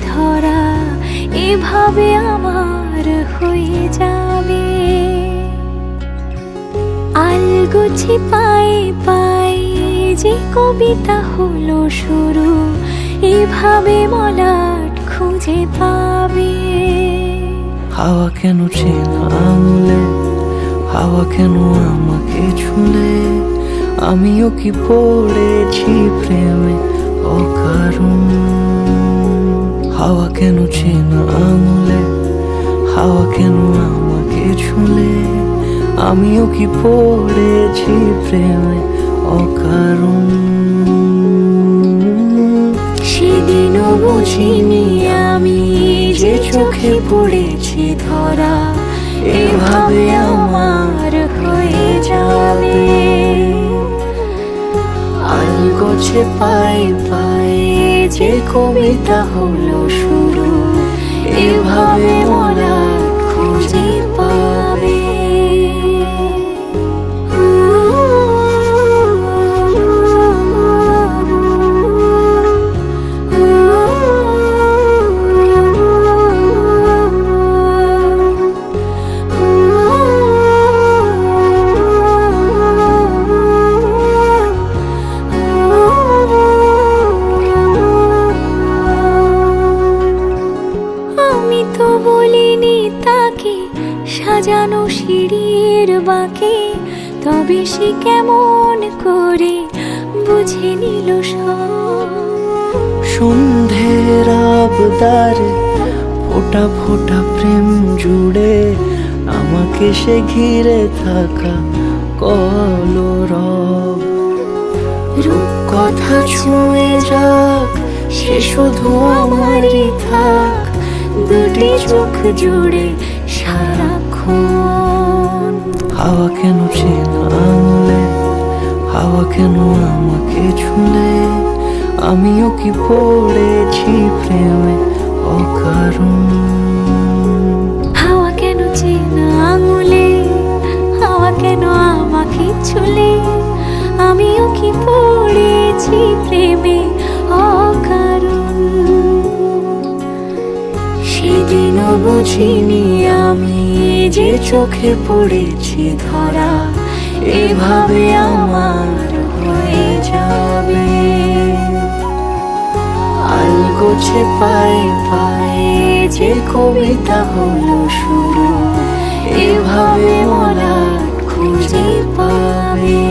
ধরা এভাবে আমার হয়ে যাবে। আলগোছে পায়ে পায়ে যে কবিতা হলো শুরু, এভাবে মলাট খুঁজে পাবে। হাওয়া কেন চেনা আঙুলে, হাওয়া কেন আমাকে ছুলে, আমিও কি পড়েছি প্রেমে অকারণ। হাওয়া কেন চেনা আঙুলে, হাওয়া কেন আমাকে ছুলে, আমিও কি পড়েছি প্রেমে অকারণ। সেদিনও বুঝিনি আমি যে চোখে পড়েছি ধরা, এভাবে আমার হয়ে যাবে। আলগোছে পায়ে পায়ে যে কবিতা হলো শুরু, এভাবে মলাট খুঁজে পাবে। আমি তো বলিনি তাকে সাজানো সিঁড়ির বাঁকে, তবে সে কেমন করে বুঝে নিল সব। সন্ধ্যের আবদারে ফোটা ফোটা প্রেম জুড়ে, আমাকে সে ঘিরে থাকা কলরব। রূপকথা ছুঁয়ে যাক, সে শুধু আমারই থাক, দুটি চোখ জুড়ে সারাক্ষণ। হাওয়া কেন চেনা আঙুলে, হাওয়া কেন আমাকে ছুলে, আমিও কি পড়েছি প্রেমে অকারণ। হাওয়া কেন চেনা আঙুলে, হাওয়া কেন আমাকে ছুলে, আমিও কি পড়েছি প্রেমে অকারণ। সেদিনও বুঝিনি আমি যে চোখে পড়েছি ধরা, এভাবে আমার হয়ে যাবে। আলগোছে পায়ে পায়ে যে কবিতা হলো শুরু, এভাবে মলাট খুঁজে পাবে।